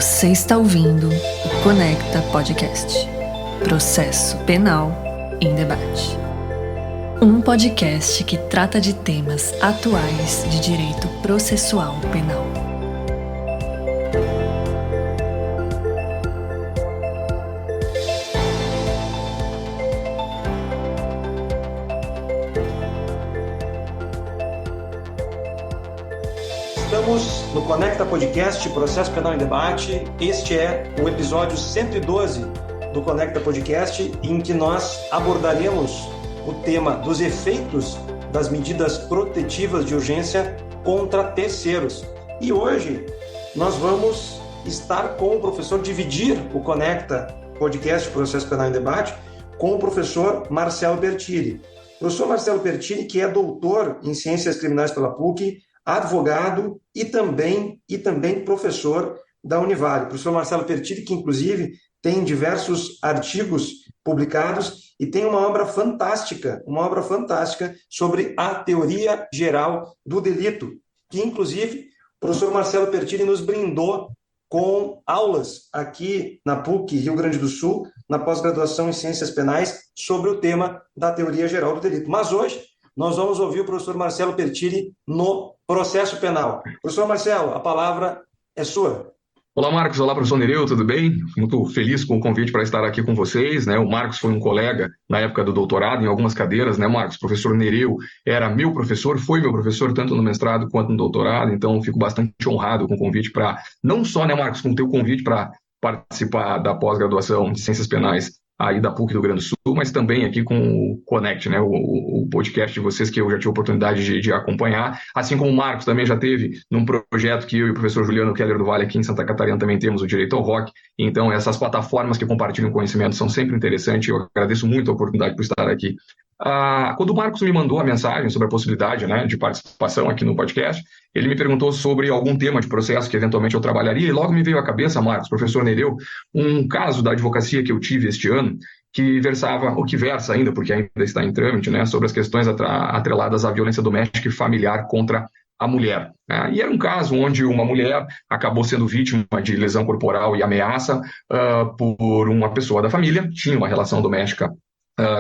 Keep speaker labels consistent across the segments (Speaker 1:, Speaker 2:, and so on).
Speaker 1: Você está ouvindo o Conecta Podcast. Processo Penal em Debate. Um podcast que trata de temas atuais de direito processual penal.
Speaker 2: Estamos no Conecta Podcast, Processo Penal em Debate. Este é o episódio 112 do Conecta Podcast, em que nós abordaremos o tema dos efeitos das medidas protetivas de urgência contra terceiros. E hoje nós vamos estar com o professor, dividir o Conecta Podcast, Processo Penal em Debate, com o professor Marcelo Pertile. O professor Marcelo Pertile, que é doutor em Ciências Criminais pela PUC, advogado e também professor da Univale. O professor Marcelo Pertile, que inclusive tem diversos artigos publicados e tem uma obra fantástica sobre a teoria geral do delito, que inclusive o professor Marcelo Pertile nos brindou com aulas aqui na PUC Rio Grande do Sul, na pós-graduação em Ciências Penais, sobre o tema da teoria geral do delito. Mas hoje nós vamos ouvir o professor Marcelo Pertile no processo penal. Professor Marcelo, a palavra é sua.
Speaker 3: Olá, Marcos. Olá, professor Nereu, tudo bem? Muito feliz com o convite para estar aqui com vocês, né? O Marcos foi um colega na época do doutorado, em algumas cadeiras, né, Marcos? O professor Nereu era meu professor, foi meu professor tanto no mestrado quanto no doutorado, então fico bastante honrado com o convite para, não só, né, Marcos, com o teu convite para participar da pós-graduação de Ciências Penais aí da PUC do Rio Grande do Sul, mas também aqui com o Connect, né, o podcast de vocês que eu já tive a oportunidade de acompanhar, assim como o Marcos também já teve num projeto que eu e o professor Juliano Keller do Vale aqui em Santa Catarina também temos, o Direito ao Rock. Então essas plataformas que compartilham conhecimento são sempre interessantes, eu agradeço muito a oportunidade por estar aqui. Quando o Marcos me mandou a mensagem sobre a possibilidade, né, de participação aqui no podcast, ele me perguntou sobre algum tema de processo que eventualmente eu trabalharia, e logo me veio à cabeça, Marcos, professor Nereu, um caso da advocacia que eu tive este ano, que versava, ou que versa ainda, porque ainda está em trâmite, né, sobre as questões atreladas à violência doméstica e familiar contra a mulher. E era um caso onde uma mulher acabou sendo vítima de lesão corporal e ameaça por uma pessoa da família, tinha uma relação doméstica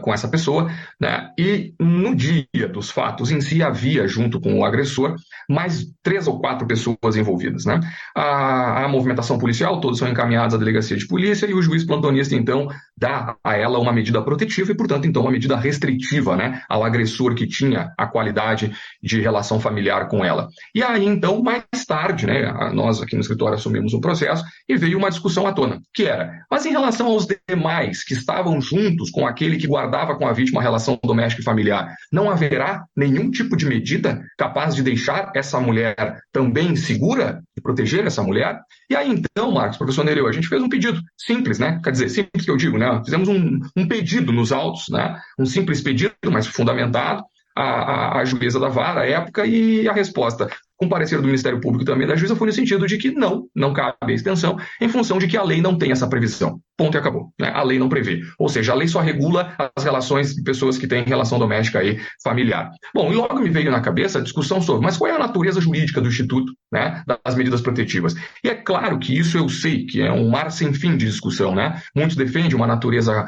Speaker 3: com essa pessoa, né? E no dia dos fatos em si havia, junto com o agressor, mais 3 ou 4 pessoas envolvidas, né? A movimentação policial, todos são encaminhados à delegacia de polícia e o juiz plantonista, então, dá a ela uma medida protetiva e, portanto, então, uma medida restritiva, né, ao agressor que tinha a qualidade de relação familiar com ela. E aí, então, mais tarde, né, nós aqui no escritório assumimos o processo e veio uma discussão à tona, que era, mas em relação aos demais que estavam juntos com aquele que guardava com a vítima a relação doméstica e familiar, não haverá nenhum tipo de medida capaz de deixar essa mulher também segura e proteger essa mulher? E aí então, Marcos, professor Nereu, a gente fez um pedido simples, né? Quer dizer, simples que eu digo, né? Fizemos um pedido nos autos, né? Um simples pedido, mas fundamentado, à juíza da vara à época, e a resposta, com parecer do Ministério Público também da juíza, foi no sentido de que não cabe a extensão, em função de que a lei não tem essa previsão. Ponto e acabou, né? A lei não prevê. Ou seja, a lei só regula as relações de pessoas que têm relação doméstica e familiar. Bom, e logo me veio na cabeça a discussão sobre, mas qual é a natureza jurídica do Instituto, né, das medidas protetivas? E é claro que isso eu sei que é um mar sem fim de discussão, né? Muitos defendem uma natureza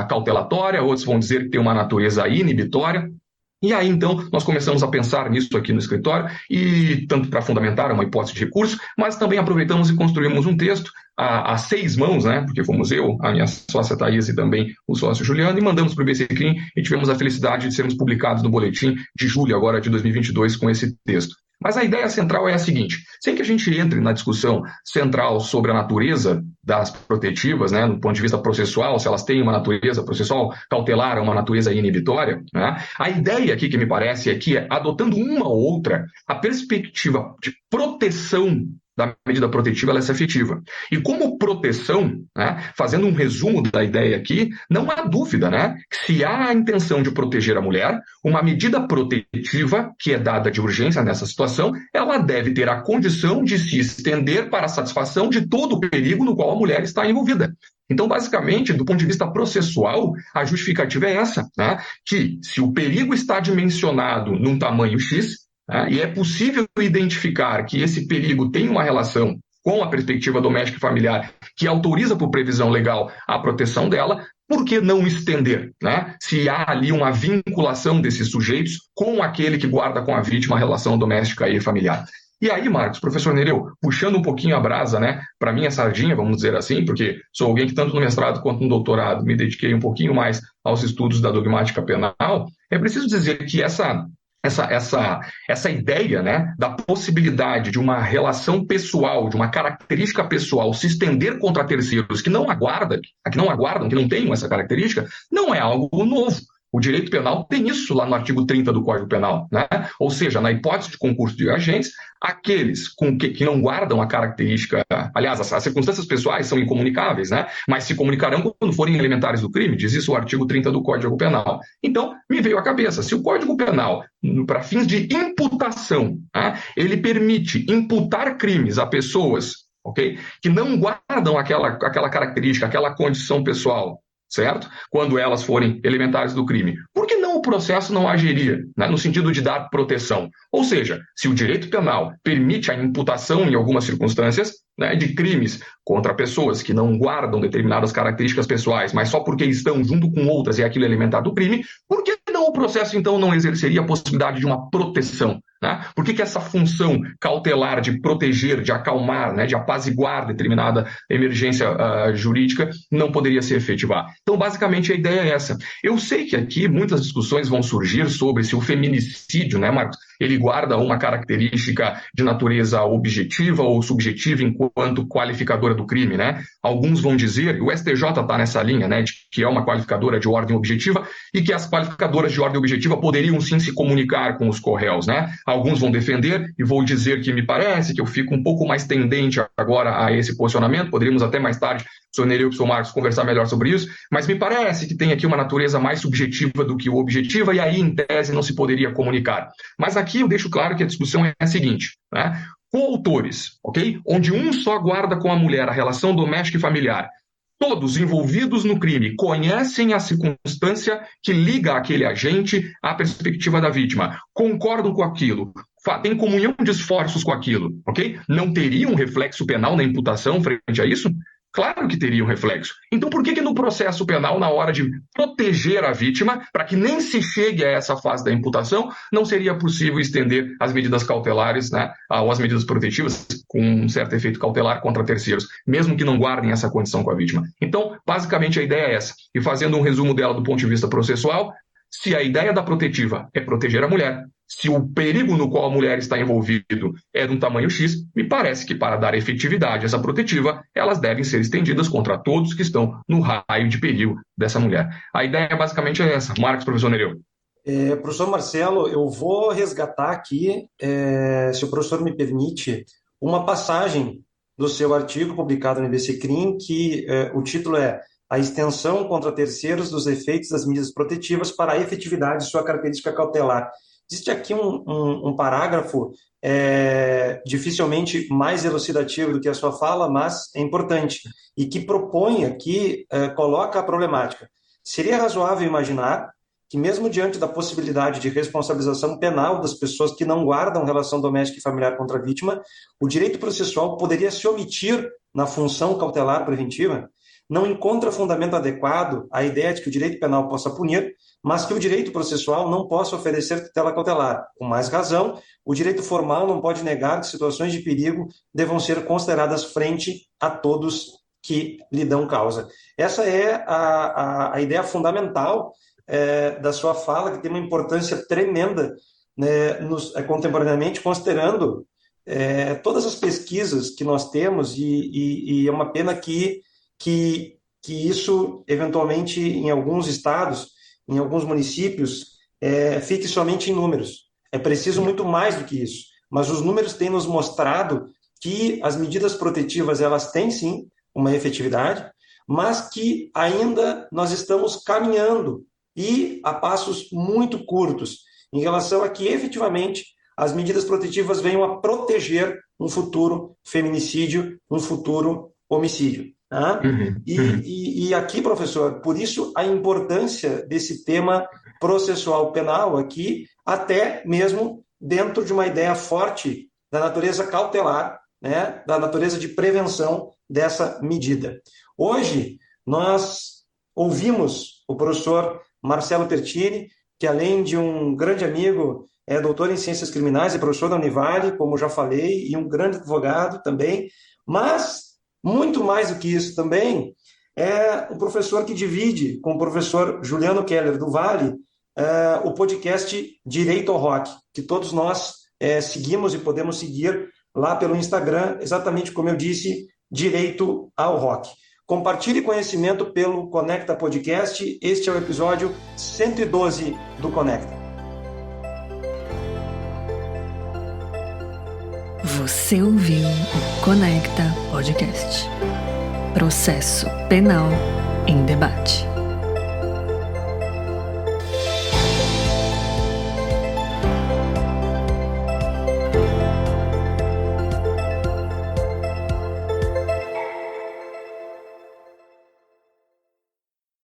Speaker 3: cautelatória, outros vão dizer que tem uma natureza inibitória. E aí, então, nós começamos a pensar nisso aqui no escritório, e tanto para fundamentar uma hipótese de recurso, mas também aproveitamos e construímos um texto a 6 mãos, né, porque fomos eu, a minha sócia Thaís e também o sócio Juliano, e mandamos para o IBCCRIM e tivemos a felicidade de sermos publicados no boletim de julho agora de 2022 com esse texto. Mas a ideia central é a seguinte, sem que a gente entre na discussão central sobre a natureza das protetivas, né, do ponto de vista processual, se elas têm uma natureza processual cautelar ou uma natureza inibitória, né, a ideia aqui que me parece é que, adotando uma ou outra, a perspectiva de proteção da medida protetiva ela é efetiva. E como proteção, né, fazendo um resumo da ideia aqui, não há dúvida, né, que se há a intenção de proteger a mulher, uma medida protetiva que é dada de urgência nessa situação, ela deve ter a condição de se estender para a satisfação de todo o perigo no qual a mulher está envolvida. Então, basicamente, do ponto de vista processual, a justificativa é essa, né, que se o perigo está dimensionado num tamanho X, e é possível identificar que esse perigo tem uma relação com a perspectiva doméstica e familiar, que autoriza por previsão legal a proteção dela, por que não estender, né? Se há ali uma vinculação desses sujeitos com aquele que guarda com a vítima a relação doméstica e familiar. E aí, Marcos, professor Nereu, puxando um pouquinho a brasa, né, para minha sardinha, vamos dizer assim, porque sou alguém que tanto no mestrado quanto no doutorado me dediquei um pouquinho mais aos estudos da dogmática penal, é preciso dizer que essa ideia, né, da possibilidade de uma relação pessoal, de uma característica pessoal se estender contra terceiros que não aguardam, que não tenham essa característica, não é algo novo. O direito penal tem isso lá no artigo 30 do Código Penal, né? Ou seja, na hipótese de concurso de agentes, aqueles que não guardam a característica, aliás, as circunstâncias pessoais são incomunicáveis, né? Mas se comunicarão quando forem elementares do crime, diz isso o artigo 30 do Código Penal. Então, me veio à cabeça, se o Código Penal, para fins de imputação, né, ele permite imputar crimes a pessoas, ok, que não guardam aquela característica, aquela condição pessoal, certo? Quando elas forem elementares do crime. Por que não o processo não agiria, né, no sentido de dar proteção? Ou seja, se o direito penal permite a imputação em algumas circunstâncias, né, de crimes contra pessoas que não guardam determinadas características pessoais, mas só porque estão junto com outras e aquilo é elementar do crime, por que não o processo então não exerceria a possibilidade de uma proteção? Né? Por que essa função cautelar de proteger, de acalmar, né, de apaziguar determinada emergência jurídica não poderia se efetivar? Então, basicamente, a ideia é essa. Eu sei que aqui muitas discussões vão surgir sobre se o feminicídio, né, Marcos, ele guarda uma característica de natureza objetiva ou subjetiva enquanto qualificadora do crime, né? Alguns vão dizer, e o STJ está nessa linha, né, de que é uma qualificadora de ordem objetiva e que as qualificadoras de ordem objetiva poderiam sim se comunicar com os corréus, né? Alguns vão defender e vou dizer que me parece que eu fico um pouco mais tendente agora a esse posicionamento, poderíamos até mais tarde, o senhor Nereu e o senhor Marcos, conversar melhor sobre isso, mas me parece que tem aqui uma natureza mais subjetiva do que objetiva e aí, em tese, não se poderia comunicar. Mas aqui eu deixo claro que a discussão é a seguinte, né? Coautores, ok? Onde um só guarda com a mulher a relação doméstica e familiar, todos envolvidos no crime conhecem a circunstância que liga aquele agente à perspectiva da vítima, concordam com aquilo, têm comunhão de esforços com aquilo, ok? Não teria um reflexo penal na imputação frente a isso? Claro que teria um reflexo. Então, por que no processo penal, na hora de proteger a vítima, para que nem se chegue a essa fase da imputação, não seria possível estender as medidas cautelares, né, ou as medidas protetivas com um certo efeito cautelar contra terceiros, mesmo que não guardem essa condição com a vítima? Então, basicamente, a ideia é essa. E fazendo um resumo dela do ponto de vista processual, se a ideia da protetiva é proteger a mulher, se o perigo no qual a mulher está envolvido é de um tamanho X, me parece que para dar efetividade a essa protetiva, elas devem ser estendidas contra todos que estão no raio de perigo dessa mulher. A ideia basicamente é essa. Marcos, professor Nereu.
Speaker 2: Professor Marcelo, eu vou resgatar aqui, se o professor me permite, uma passagem do seu artigo publicado no IBCCRIM, que o título é A extensão contra terceiros dos efeitos das medidas protetivas para a efetividade de sua característica cautelar. Existe aqui um parágrafo dificilmente mais elucidativo do que a sua fala, mas é importante, e que propõe aqui, coloca a problemática. Seria razoável imaginar que, mesmo diante da possibilidade de responsabilização penal das pessoas que não guardam relação doméstica e familiar contra a vítima, o direito processual poderia se omitir na função cautelar preventiva? Não encontra fundamento adequado a ideia de que o direito penal possa punir, mas que o direito processual não possa oferecer tutela cautelar. Com mais razão, o direito formal não pode negar que situações de perigo devam ser consideradas frente a todos que lhe dão causa. Essa é a ideia fundamental da sua fala, que tem uma importância tremenda, né, contemporaneamente, considerando todas as pesquisas que nós temos, e é uma pena que isso, eventualmente, em alguns estados, em alguns municípios, fique somente em números. É preciso muito mais do que isso. Mas os números têm nos mostrado que as medidas protetivas, elas têm, sim, uma efetividade, mas que ainda nós estamos caminhando, e a passos muito curtos, em relação a que, efetivamente, as medidas protetivas venham a proteger um futuro feminicídio, um futuro homicídio. Tá? E aqui, professor, por isso a importância desse tema processual penal aqui, até mesmo dentro de uma ideia forte da natureza cautelar, né, da natureza de prevenção dessa medida. Hoje, nós ouvimos o professor Marcelo Pertini, que além de um grande amigo, é doutor em Ciências Criminais e professor da Univale, como já falei, e um grande advogado também, mas, muito mais do que isso também, é o professor que divide com o professor Juliano Keller, do Vale, o podcast Direito ao Rock, que todos nós seguimos e podemos seguir lá pelo Instagram, exatamente como eu disse, Direito ao Rock. Compartilhe conhecimento pelo Conecta Podcast. Este é o episódio 112 do Conecta.
Speaker 1: Você ouviu o Conecta Podcast. Processo Penal em Debate.